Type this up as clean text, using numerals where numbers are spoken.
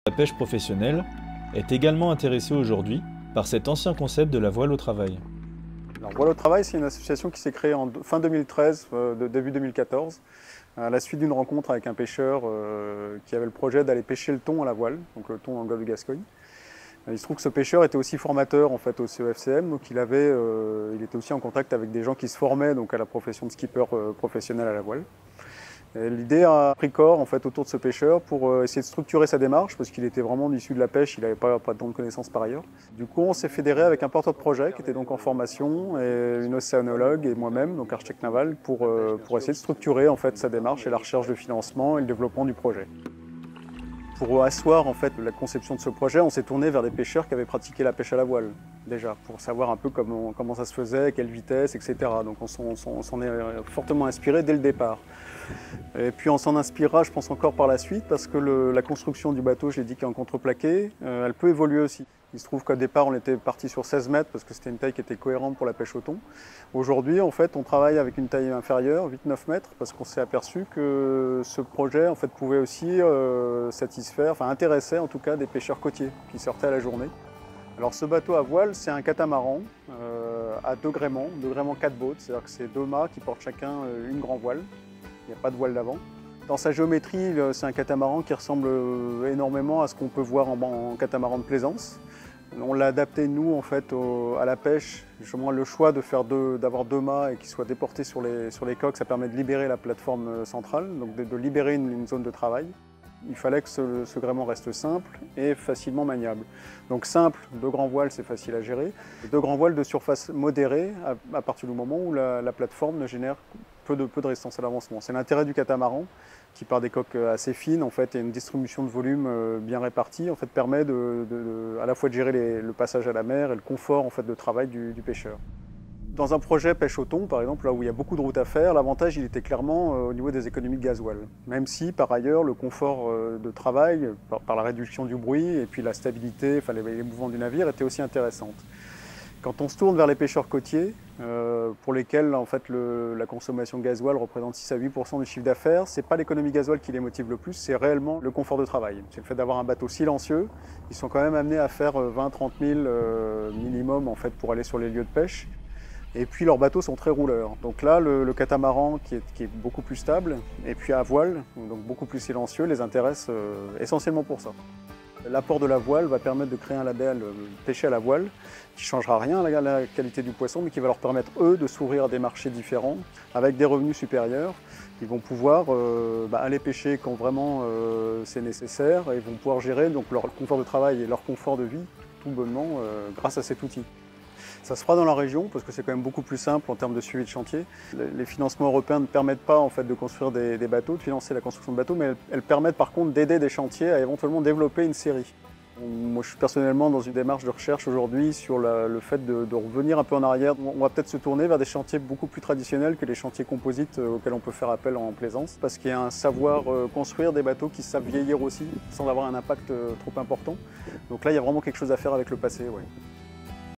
La pêche professionnelle est également intéressée aujourd'hui par cet ancien concept de la voile au travail. Alors, Voile au travail, c'est une association qui s'est créée en fin 2013, début 2014, à la suite d'une rencontre avec un pêcheur qui avait le projet d'aller pêcher le thon à la voile, donc le thon dans le golfe de Gascogne. Il se trouve que ce pêcheur était aussi formateur en fait, au CEFCM, donc il était aussi en contact avec des gens qui se formaient donc, à la profession de skipper professionnel à la voile. L'idée a pris corps en fait, autour de ce pêcheur pour essayer de structurer sa démarche, parce qu'il était vraiment issu de la pêche, il n'avait pas tant de connaissances par ailleurs. Du coup, on s'est fédéré avec un porteur de projet qui était donc en formation, et une océanologue et moi-même, donc architecte naval, pour essayer de structurer en fait, sa démarche et la recherche de financement et le développement du projet. Pour asseoir en fait, la conception de ce projet, on s'est tourné vers des pêcheurs qui avaient pratiqué la pêche à la voile, déjà, pour savoir un peu comment ça se faisait, à quelle vitesse, etc. Donc on s'en est fortement inspiré dès le départ. Et puis on s'en inspirera, je pense, encore par la suite, parce que la construction du bateau, je l'ai dit, qui est en contreplaqué, elle peut évoluer aussi. Il se trouve qu'au départ, on était parti sur 16 mètres, parce que c'était une taille qui était cohérente pour la pêche au thon. Aujourd'hui, en fait, on travaille avec une taille inférieure, 8-9 mètres, parce qu'on s'est aperçu que ce projet, en fait, pouvait aussi intéresser en tout cas des pêcheurs côtiers qui sortaient à la journée. Alors ce bateau à voile, c'est un catamaran à deux gréements 4 boats, c'est-à-dire que c'est deux mâts qui portent chacun une grande voile. Il n'y a pas de voile d'avant. Dans sa géométrie, c'est un catamaran qui ressemble énormément à ce qu'on peut voir en catamaran de plaisance. On l'a adapté, nous, en fait, à la pêche. Justement, le choix d'avoir deux mâts et qu'ils soient déportés sur les coques, ça permet de libérer la plateforme centrale, donc de libérer une zone de travail. Il fallait que ce gréement reste simple et facilement maniable. Donc simple, deux grands voiles, c'est facile à gérer. Deux grands voiles de surface modérée à partir du moment où la plateforme ne génère peu de résistance à l'avancement. C'est l'intérêt du catamaran qui, par des coques assez fines en fait, et une distribution de volume bien répartie, en fait, permet à la fois de gérer le passage à la mer et le confort en fait, de travail du pêcheur. Dans un projet pêche au thon, par exemple, là où il y a beaucoup de routes à faire, l'avantage il était clairement au niveau des économies de gasoil. Même si, par ailleurs, le confort de travail, par la réduction du bruit et puis la stabilité, les mouvements du navire, étaient aussi intéressantes. Quand on se tourne vers les pêcheurs côtiers, pour lesquels en fait, la consommation de gasoil représente 6 à 8% du chiffre d'affaires, ce n'est pas l'économie gasoil qui les motive le plus, c'est réellement le confort de travail. C'est le fait d'avoir un bateau silencieux. Ils sont quand même amenés à faire 20-30 000 minimum en fait, pour aller sur les lieux de pêche. Et puis leurs bateaux sont très rouleurs. Donc là, le catamaran qui est beaucoup plus stable, et puis à voile, donc beaucoup plus silencieux, les intéresse essentiellement pour ça. L'apport de la voile va permettre de créer un label pêché à la voile, qui ne changera rien à la qualité du poisson, mais qui va leur permettre, eux, de s'ouvrir à des marchés différents, avec des revenus supérieurs. Ils vont pouvoir aller pêcher quand vraiment c'est nécessaire, et ils vont pouvoir gérer donc, leur confort de travail et leur confort de vie, tout bonnement, grâce à cet outil. Ça se fera dans la région parce que c'est quand même beaucoup plus simple en termes de suivi de chantier. Les financements européens ne permettent pas en fait, de construire des bateaux, de financer la construction de bateaux, mais elles permettent par contre d'aider des chantiers à éventuellement développer une série. Moi je suis personnellement dans une démarche de recherche aujourd'hui sur le fait de revenir un peu en arrière. On va peut-être se tourner vers des chantiers beaucoup plus traditionnels que les chantiers composites auxquels on peut faire appel en plaisance, parce qu'il y a un savoir construire des bateaux qui savent vieillir aussi sans avoir un impact trop important. Donc là il y a vraiment quelque chose à faire avec le passé. Ouais.